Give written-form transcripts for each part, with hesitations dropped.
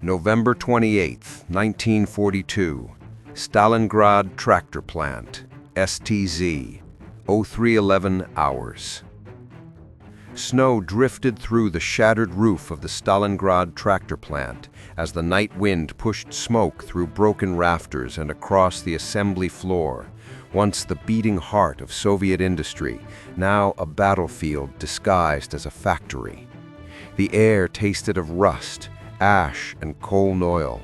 November 28, 1942, Stalingrad Tractor Plant, STZ, 0311 hours. Snow drifted through the shattered roof of the Stalingrad Tractor Plant as the night wind pushed smoke through broken rafters and across the assembly floor, once the beating heart of Soviet industry, now a battlefield disguised as a factory. The air tasted of rust, ash, and coal oil.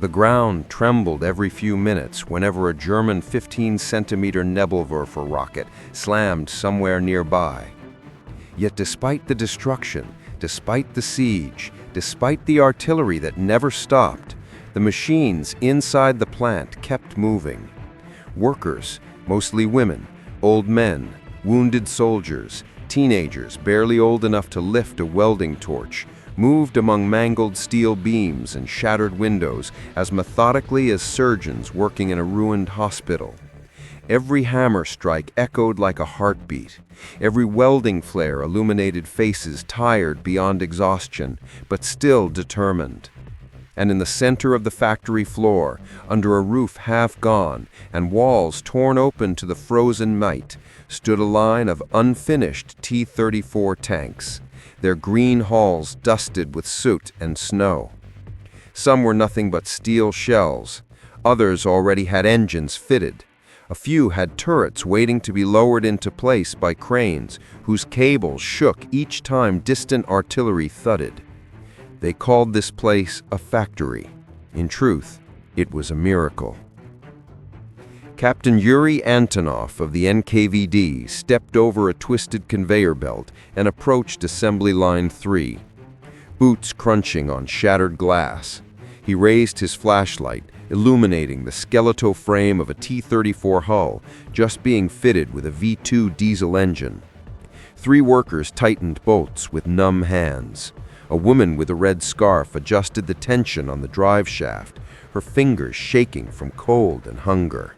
The ground trembled every few minutes whenever a German 15-centimeter Nebelwerfer rocket slammed somewhere nearby. Yet despite the destruction, despite the siege, despite the artillery that never stopped, the machines inside the plant kept moving. Workers, mostly women, old men, wounded soldiers, teenagers barely old enough to lift a welding torch, moved among mangled steel beams and shattered windows as methodically as surgeons working in a ruined hospital. Every hammer strike echoed like a heartbeat. Every welding flare illuminated faces tired beyond exhaustion, but still determined. And in the center of the factory floor, under a roof half gone and walls torn open to the frozen night, stood a line of unfinished T-34 tanks, their green hulls dusted with soot and snow. Some were nothing but steel shells. Others already had engines fitted. A few had turrets waiting to be lowered into place by cranes whose cables shook each time distant artillery thudded. They called this place a factory. In truth, it was a miracle. Captain Yuri Antonov of the NKVD stepped over a twisted conveyor belt and approached Assembly Line 3. Boots crunching on shattered glass, he raised his flashlight, illuminating the skeletal frame of a T-34 hull just being fitted with a V2 diesel engine. 3 workers tightened bolts with numb hands. A woman with a red scarf adjusted the tension on the drive shaft, her fingers shaking from cold and hunger.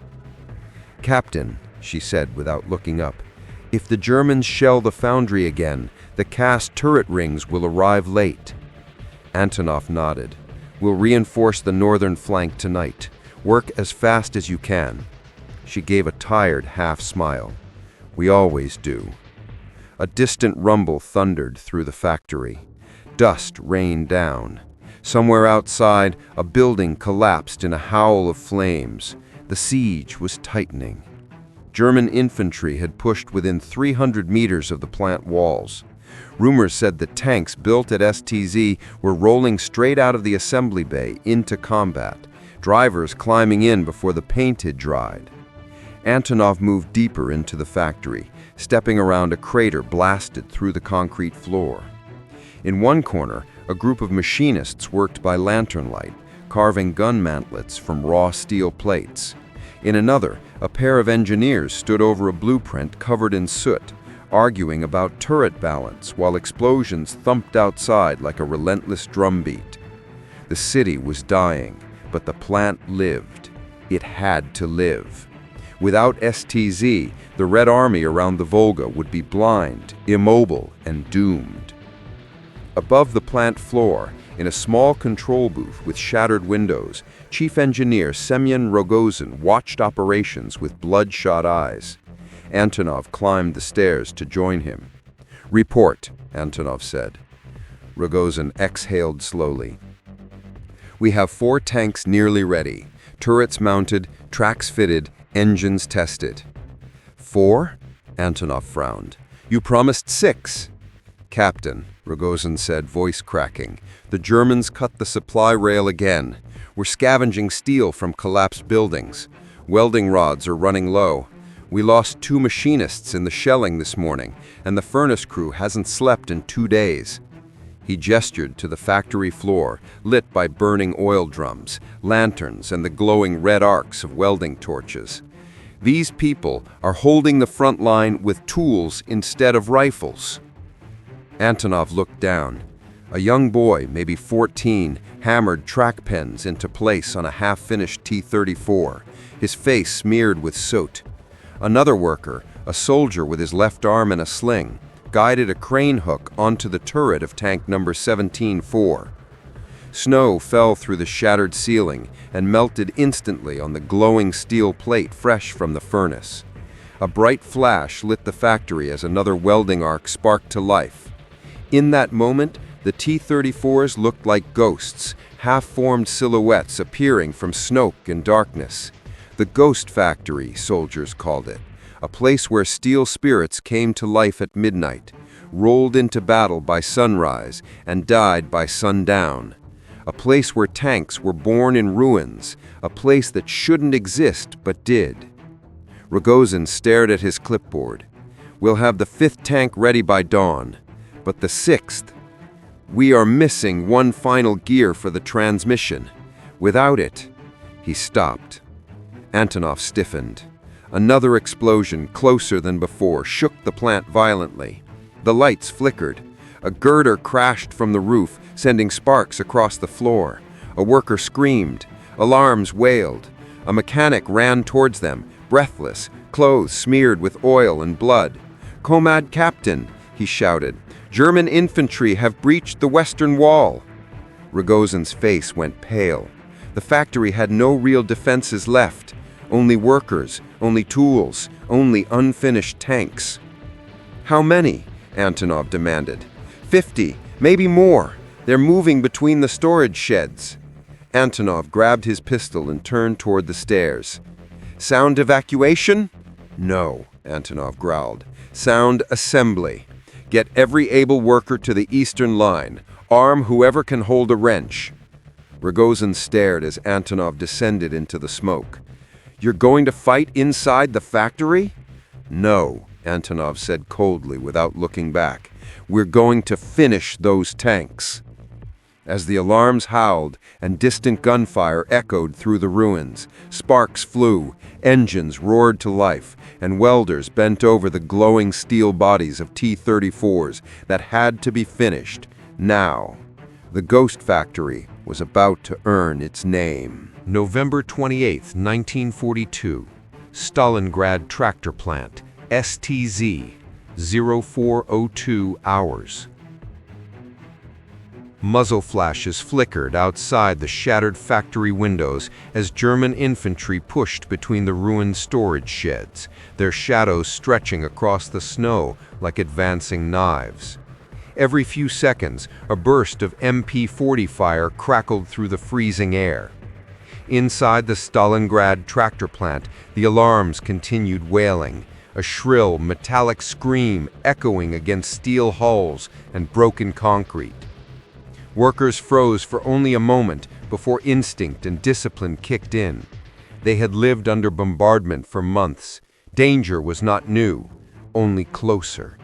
"Captain," she said without looking up, "if the Germans shell the foundry again, the cast turret rings will arrive late." Antonov nodded. "We'll reinforce the northern flank tonight. Work as fast as you can." She gave a tired half smile. "We always do." A distant rumble thundered through the factory. Dust rained down. Somewhere outside, a building collapsed in a howl of flames. The siege was tightening. German infantry had pushed within 300 meters of the plant walls. Rumors said that tanks built at STZ were rolling straight out of the assembly bay into combat, drivers climbing in before the paint had dried. Antonov moved deeper into the factory, stepping around a crater blasted through the concrete floor. In one corner, a group of machinists worked by lantern light, carving gun mantlets from raw steel plates. In another, a pair of engineers stood over a blueprint covered in soot, arguing about turret balance while explosions thumped outside like a relentless drumbeat. The city was dying, but the plant lived. It had to live. Without STZ, the Red Army around the Volga would be blind, immobile, and doomed. Above the plant floor, in a small control booth with shattered windows, Chief Engineer Semyon Rogozin watched operations with bloodshot eyes. Antonov climbed the stairs to join him. "Report," Antonov said. Rogozin exhaled slowly. "We have 4 tanks nearly ready, turrets mounted, tracks fitted, engines tested." "4?" Antonov frowned. "You promised 6. "Captain," Rogozin said, voice cracking, "the Germans cut the supply rail again. We're scavenging steel from collapsed buildings. Welding rods are running low. We lost 2 machinists in the shelling this morning, and the furnace crew hasn't slept in 2 days." He gestured to the factory floor, lit by burning oil drums, lanterns, and the glowing red arcs of welding torches. "These people are holding the front line with tools instead of rifles." Antonov looked down. A young boy, maybe 14, hammered track pens into place on a half-finished T-34, his face smeared with soot. Another worker, a soldier with his left arm in a sling, guided a crane hook onto the turret of tank number 17-4. Snow fell through the shattered ceiling and melted instantly on the glowing steel plate fresh from the furnace. A bright flash lit the factory as another welding arc sparked to life. In that moment, the T-34s looked like ghosts, half-formed silhouettes appearing from smoke and darkness. The Ghost Factory, soldiers called it, a place where steel spirits came to life at midnight, rolled into battle by sunrise, and died by sundown. A place where tanks were born in ruins, a place that shouldn't exist but did. Rogozin stared at his clipboard. We'll have the 5th tank ready by dawn, but the 6th? We are missing one final gear for the transmission. Without it, he stopped. Antonov stiffened. Another explosion, closer than before, shook the plant violently. The lights flickered. A girder crashed from the roof, sending sparks across the floor. A worker screamed. Alarms wailed. A mechanic ran towards them, breathless, clothes smeared with oil and blood. "Comrade Captain," he shouted, "German infantry have breached the western wall." Rogozin's face went pale. The factory had no real defenses left. Only workers, only tools, only unfinished tanks. "How many?" Antonov demanded. 50, maybe more. They're moving between the storage sheds." Antonov grabbed his pistol and turned toward the stairs. "Sound evacuation?" "No," Antonov growled. "Sound assembly. Get every able worker to the eastern line. Arm whoever can hold a wrench." Rogozin stared as Antonov descended into the smoke. "You're going to fight inside the factory?" "No," Antonov said coldly without looking back. "We're going to finish those tanks." As the alarms howled and distant gunfire echoed through the ruins, sparks flew, engines roared to life, and welders bent over the glowing steel bodies of T-34s that had to be finished, now. The Ghost Factory was about to earn its name. November 28, 1942. Stalingrad Tractor Plant, STZ, 0402 hours. Muzzle flashes flickered outside the shattered factory windows as German infantry pushed between the ruined storage sheds, their shadows stretching across the snow like advancing knives. Every few seconds, a burst of MP-40 fire crackled through the freezing air. Inside the Stalingrad Tractor Plant, the alarms continued wailing, a shrill, metallic scream echoing against steel hulls and broken concrete. Workers froze for only a moment before instinct and discipline kicked in. They had lived under bombardment for months. Danger was not new, only closer.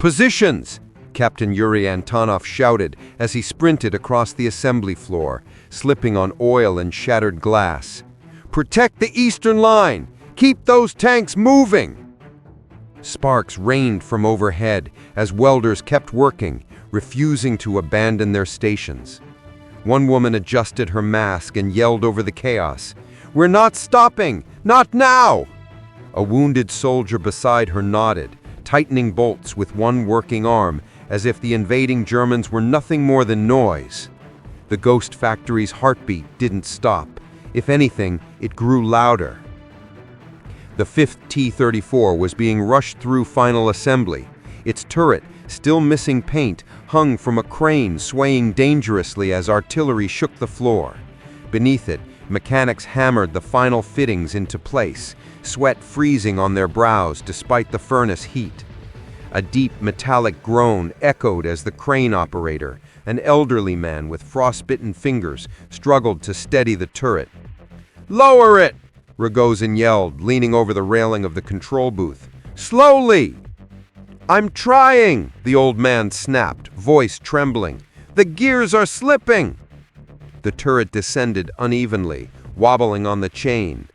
"Positions!" Captain Yuri Antonov shouted as he sprinted across the assembly floor, slipping on oil and shattered glass. "Protect the eastern line! Keep those tanks moving!" Sparks rained from overhead as welders kept working, refusing to abandon their stations. One woman adjusted her mask and yelled over the chaos, "We're not stopping! Not now!" A wounded soldier beside her nodded, tightening bolts with one working arm, as if the invading Germans were nothing more than noise. The Ghost Factory's heartbeat didn't stop. If anything, it grew louder. The 5th T-34 was being rushed through final assembly. Its turret, still missing paint, hung from a crane swaying dangerously as artillery shook the floor. Beneath it, mechanics hammered the final fittings into place, sweat freezing on their brows despite the furnace heat. A deep metallic groan echoed as the crane operator, an elderly man with frostbitten fingers, struggled to steady the turret. "Lower it!" Rogozin yelled, leaning over the railing of the control booth. "Slowly!" "I'm trying," the old man snapped, voice trembling. "The gears are slipping." The turret descended unevenly, wobbling on the chain.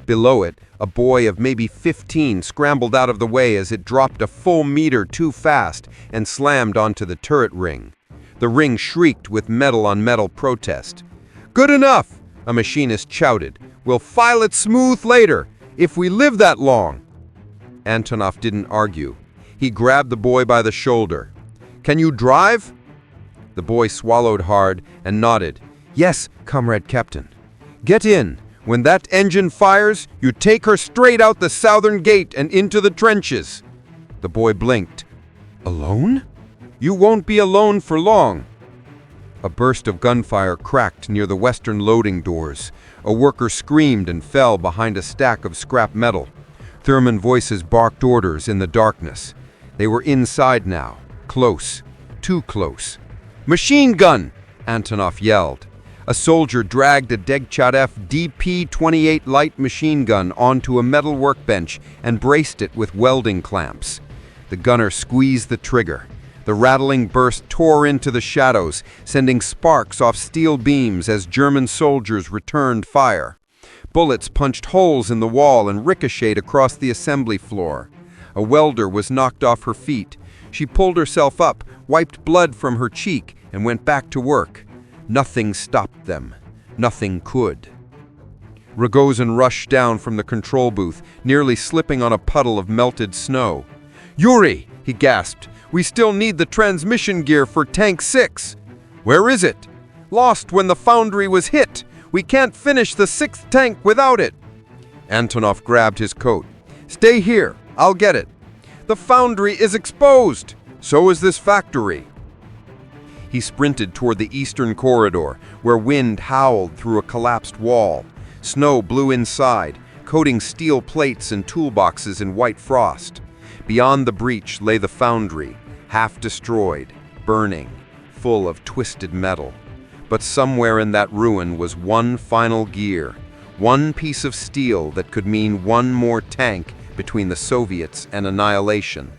Below it, a boy of maybe 15 scrambled out of the way as it dropped a full meter too fast and slammed onto the turret ring. The ring shrieked with metal-on-metal protest. "Good enough," a machinist shouted. "We'll file it smooth later, if we live that long." Antonov didn't argue. He grabbed the boy by the shoulder. "Can you drive?" The boy swallowed hard and nodded. "Yes, Comrade Captain." "Get in. When that engine fires, you take her straight out the southern gate and into the trenches." The boy blinked. "Alone?" "You won't be alone for long." A burst of gunfire cracked near the western loading doors. A worker screamed and fell behind a stack of scrap metal. Thurman voices barked orders in the darkness. They were inside now, close, too close. "Machine gun!" Antonov yelled. A soldier dragged a Degchatev DP-28 light machine gun onto a metal workbench and braced it with welding clamps. The gunner squeezed the trigger. The rattling burst tore into the shadows, sending sparks off steel beams as German soldiers returned fire. Bullets punched holes in the wall and ricocheted across the assembly floor. A welder was knocked off her feet. She pulled herself up, wiped blood from her cheek, and went back to work. Nothing stopped them. Nothing could. Rogozin rushed down from the control booth, nearly slipping on a puddle of melted snow. "Yuri!" he gasped. "We still need the transmission gear for Tank 6. "Where is it?" "Lost when the foundry was hit. We can't finish the 6th tank without it." Antonov grabbed his coat. "Stay here. I'll get it." "The foundry is exposed." "So is this factory." He sprinted toward the eastern corridor, where wind howled through a collapsed wall. Snow blew inside, coating steel plates and toolboxes in white frost. Beyond the breach lay the foundry, half destroyed, burning, full of twisted metal. But somewhere in that ruin was one final gear, one piece of steel that could mean one more tank between the Soviets and annihilation.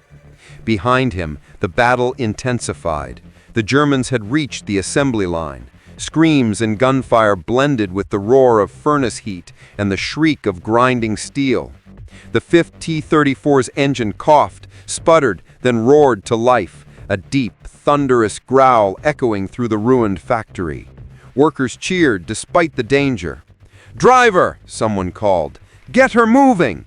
Behind him, the battle intensified. The Germans had reached the assembly line. Screams and gunfire blended with the roar of furnace heat and the shriek of grinding steel. The 5th T-34's engine coughed, sputtered, then roared to life, a deep, thunderous growl echoing through the ruined factory. Workers cheered despite the danger. "Driver!" someone called. "Get her moving!"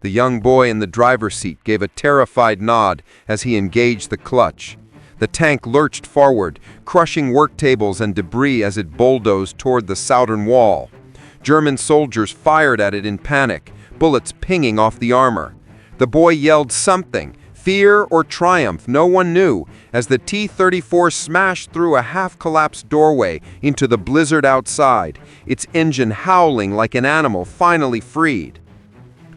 The young boy in the driver's seat gave a terrified nod as he engaged the clutch. The tank lurched forward, crushing work tables and debris as it bulldozed toward the southern wall. German soldiers fired at it in panic, bullets pinging off the armor. The boy yelled something, fear or triumph, no one knew, as the T-34 smashed through a half-collapsed doorway into the blizzard outside, its engine howling like an animal finally freed.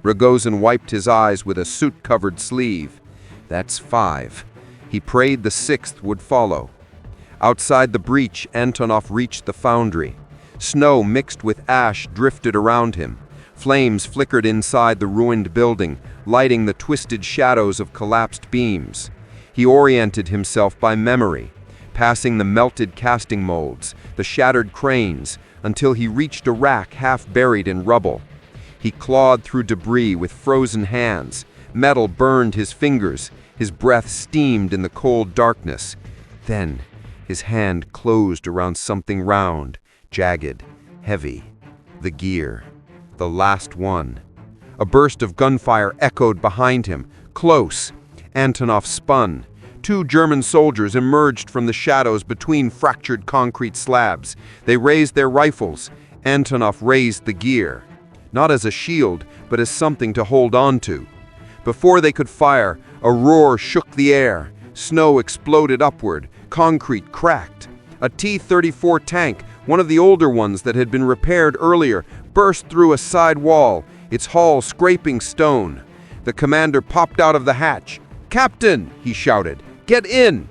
Rogozin wiped his eyes with a soot-covered sleeve. "That's 5. He prayed the 6th would follow. Outside the breach, Antonov reached the foundry. Snow mixed with ash drifted around him. Flames flickered inside the ruined building, lighting the twisted shadows of collapsed beams. He oriented himself by memory, passing the melted casting molds, the shattered cranes, until he reached a rack half buried in rubble. He clawed through debris with frozen hands. Metal burned his fingers. His breath steamed in the cold darkness. Then, his hand closed around something round, jagged, heavy. The gear. The last one. A burst of gunfire echoed behind him. Close. Antonov spun. 2 German soldiers emerged from the shadows between fractured concrete slabs. They raised their rifles. Antonov raised the gear. Not as a shield, but as something to hold on to. Before they could fire, a roar shook the air. Snow exploded upward. Concrete cracked. A T-34 tank, one of the older ones that had been repaired earlier, burst through a side wall, its hull scraping stone. The commander popped out of the hatch. "Captain!" he shouted. "Get in!"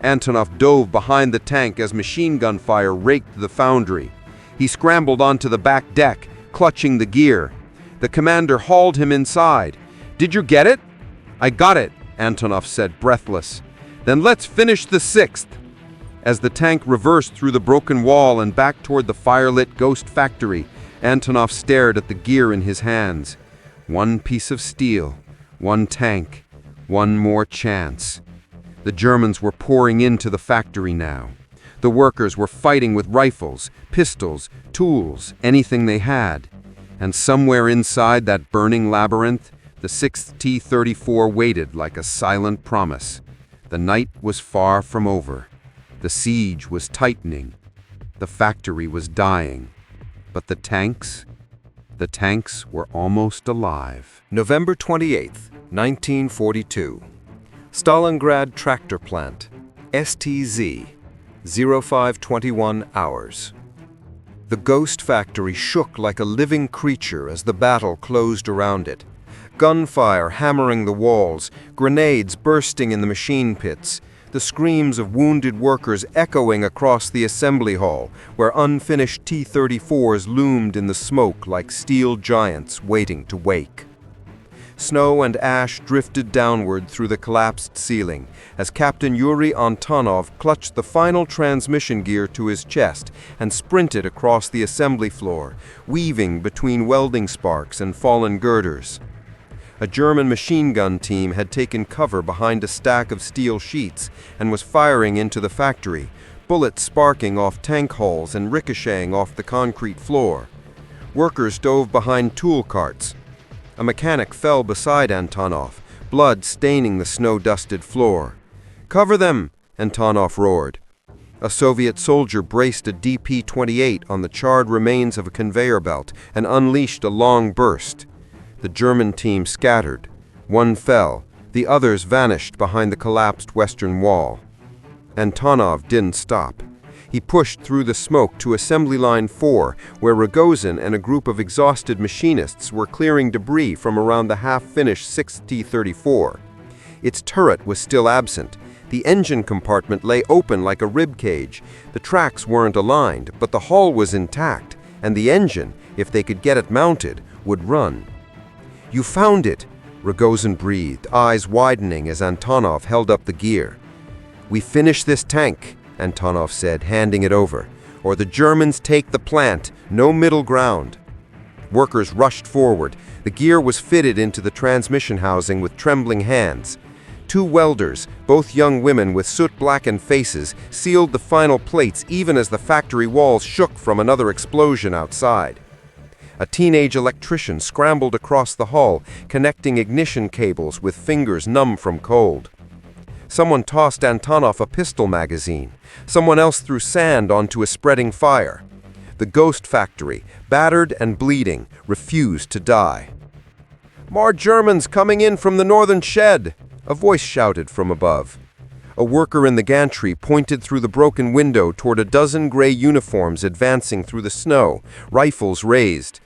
Antonov dove behind the tank as machine gun fire raked the foundry. He scrambled onto the back deck, clutching the gear. The commander hauled him inside. "Did you get it?" "I got it," Antonov said, breathless. "Then let's finish the 6th. As the tank reversed through the broken wall and back toward the firelit ghost factory, Antonov stared at the gear in his hands. One piece of steel, one tank, one more chance. The Germans were pouring into the factory now. The workers were fighting with rifles, pistols, tools, anything they had. And somewhere inside that burning labyrinth, the 6th T-34 waited like a silent promise. The night was far from over. The siege was tightening. The factory was dying. But the tanks were almost alive. November 28, 1942. Stalingrad Tractor Plant, STZ, 0521 hours. The ghost factory shook like a living creature as the battle closed around it. Gunfire hammering the walls, grenades bursting in the machine pits, the screams of wounded workers echoing across the assembly hall, where unfinished T-34s loomed in the smoke like steel giants waiting to wake. Snow and ash drifted downward through the collapsed ceiling as Captain Yuri Antonov clutched the final transmission gear to his chest and sprinted across the assembly floor, weaving between welding sparks and fallen girders. A German machine gun team had taken cover behind a stack of steel sheets and was firing into the factory, bullets sparking off tank hulls and ricocheting off the concrete floor. Workers dove behind tool carts. A mechanic fell beside Antonov, blood staining the snow-dusted floor. "Cover them!" Antonov roared. A Soviet soldier braced a DP-28 on the charred remains of a conveyor belt and unleashed a long burst. The German team scattered. One fell. The others vanished behind the collapsed western wall. Antonov didn't stop. He pushed through the smoke to Assembly Line 4, where Rogozin and a group of exhausted machinists were clearing debris from around the half-finished 6th T-34. Its turret was still absent. The engine compartment lay open like a rib cage. The tracks weren't aligned, but the hull was intact, and the engine, if they could get it mounted, would run. "You found it," Rogozin breathed, eyes widening as Antonov held up the gear. "We finish this tank," Antonov said, handing it over, "or the Germans take the plant, no middle ground." Workers rushed forward. The gear was fitted into the transmission housing with trembling hands. Two welders, both young women with soot-blackened faces, sealed the final plates even as the factory walls shook from another explosion outside. A teenage electrician scrambled across the hall, connecting ignition cables with fingers numb from cold. Someone tossed Antonov a pistol magazine. Someone else threw sand onto a spreading fire. The ghost factory, battered and bleeding, refused to die. "More Germans coming in from the northern shed!" a voice shouted from above. A worker in the gantry pointed through the broken window toward a dozen gray uniforms advancing through the snow, rifles raised.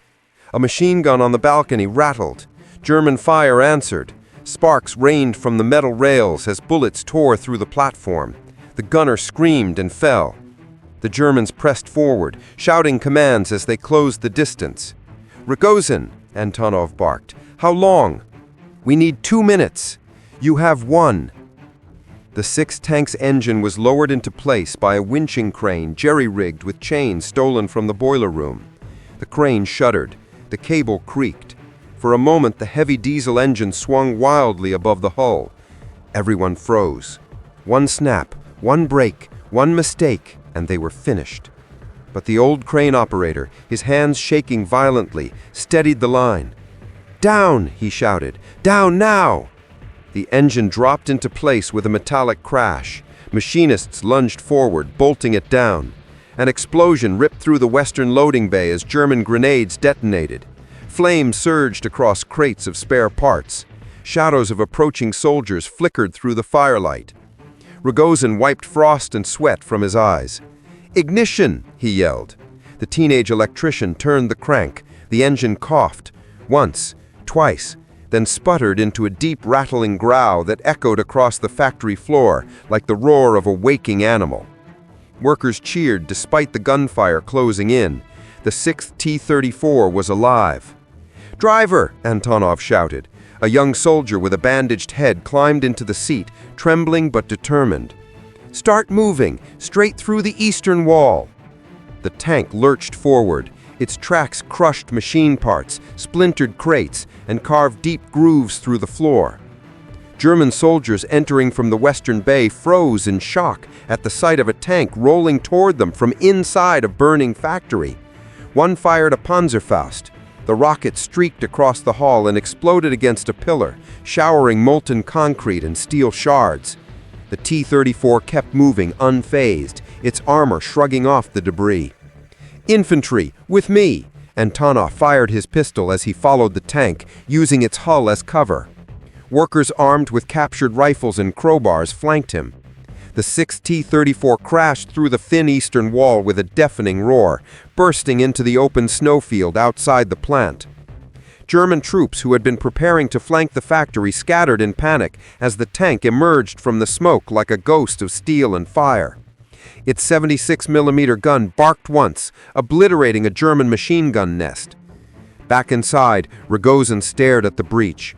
A machine gun on the balcony rattled. German fire answered. Sparks rained from the metal rails as bullets tore through the platform. The gunner screamed and fell. The Germans pressed forward, shouting commands as they closed the distance. "Rogozin," Antonov barked. "How long?" "We need 2 minutes." "You have 1." The 6th tank's engine was lowered into place by a winching crane jerry-rigged with chains stolen from the boiler room. The crane shuddered. The cable creaked. For a moment, the heavy diesel engine swung wildly above the hull. Everyone froze. One snap, one break, one mistake, and they were finished. But the old crane operator, his hands shaking violently, steadied the line. "Down!" he shouted. "Down now!" The engine dropped into place with a metallic crash. Machinists lunged forward, bolting it down. An explosion ripped through the western loading bay as German grenades detonated. Flames surged across crates of spare parts. Shadows of approaching soldiers flickered through the firelight. Rogozin wiped frost and sweat from his eyes. "Ignition!" he yelled. The teenage electrician turned the crank. The engine coughed. Once, twice, then sputtered into a deep rattling growl that echoed across the factory floor like the roar of a waking animal. Workers cheered despite the gunfire closing in. The 6th T-34 was alive. "Driver!" Antonov shouted. A young soldier with a bandaged head climbed into the seat, trembling but determined. "Start moving, straight through the eastern wall." The tank lurched forward. Its tracks crushed machine parts, splintered crates, and carved deep grooves through the floor. German soldiers entering from the western bay froze in shock at the sight of a tank rolling toward them from inside a burning factory. One fired a Panzerfaust. The rocket streaked across the hall and exploded against a pillar, showering molten concrete and steel shards. The T-34 kept moving unfazed, its armor shrugging off the debris. "Infantry, with me!" Antonov fired his pistol as he followed the tank, using its hull as cover. Workers armed with captured rifles and crowbars flanked him. The 6th T-34 crashed through the thin eastern wall with a deafening roar, bursting into the open snowfield outside the plant. German troops who had been preparing to flank the factory scattered in panic as the tank emerged from the smoke like a ghost of steel and fire. Its 76mm gun barked once, obliterating a German machine gun nest. Back inside, Rogozin stared at the breach.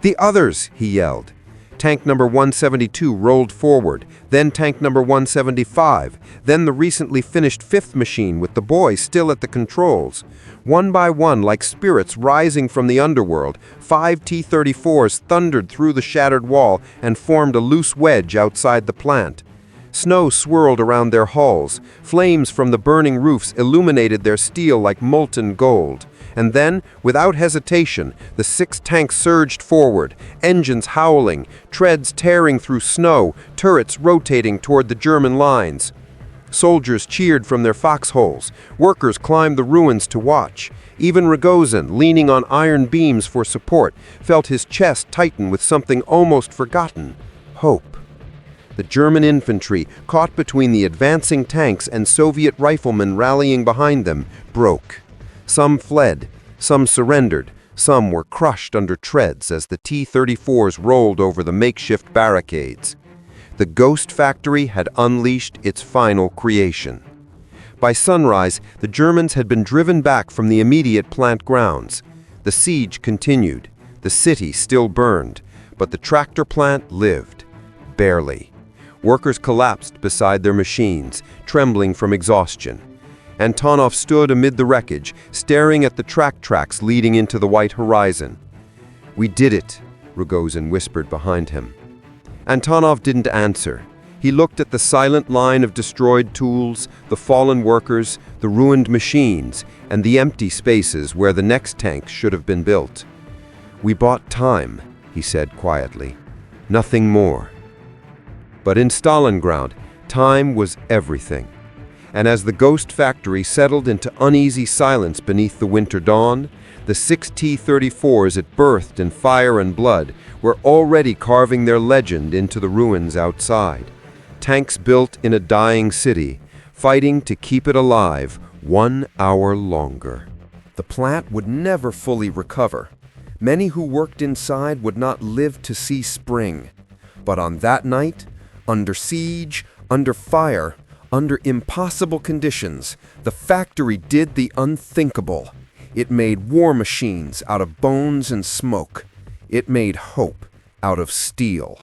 "The others!" he yelled. Tank number 172 rolled forward, then tank number 175, then the recently finished 5th machine with the boy still at the controls. One by one, like spirits rising from the underworld, 5 T-34s thundered through the shattered wall and formed a loose wedge outside the plant. Snow swirled around their hulls. Flames from the burning roofs illuminated their steel like molten gold. And then, without hesitation, the 6 tanks surged forward, engines howling, treads tearing through snow, turrets rotating toward the German lines. Soldiers cheered from their foxholes. Workers climbed the ruins to watch. Even Rogozin, leaning on iron beams for support, felt his chest tighten with something almost forgotten: hope. The German infantry, caught between the advancing tanks and Soviet riflemen rallying behind them, broke. Some fled, some surrendered, some were crushed under treads as the T-34s rolled over the makeshift barricades. The ghost factory had unleashed its final creation. By sunrise, the Germans had been driven back from the immediate plant grounds. The siege continued. The city still burned, but the tractor plant lived. Barely. Workers collapsed beside their machines, trembling from exhaustion. Antonov stood amid the wreckage, staring at the tracks leading into the white horizon. "We did it," Rogozin whispered behind him. Antonov didn't answer. He looked at the silent line of destroyed tools, the fallen workers, the ruined machines, and the empty spaces where the next tank should have been built. "We bought time," he said quietly. "Nothing more." But in Stalingrad, time was everything. And as the ghost factory settled into uneasy silence beneath the winter dawn, the 6 T-34s it birthed in fire and blood were already carving their legend into the ruins outside. Tanks built in a dying city, fighting to keep it alive 1 hour longer. The plant would never fully recover. Many who worked inside would not live to see spring. But on that night, under siege, under fire, under impossible conditions, the factory did the unthinkable. It made war machines out of bones and smoke. It made hope out of steel.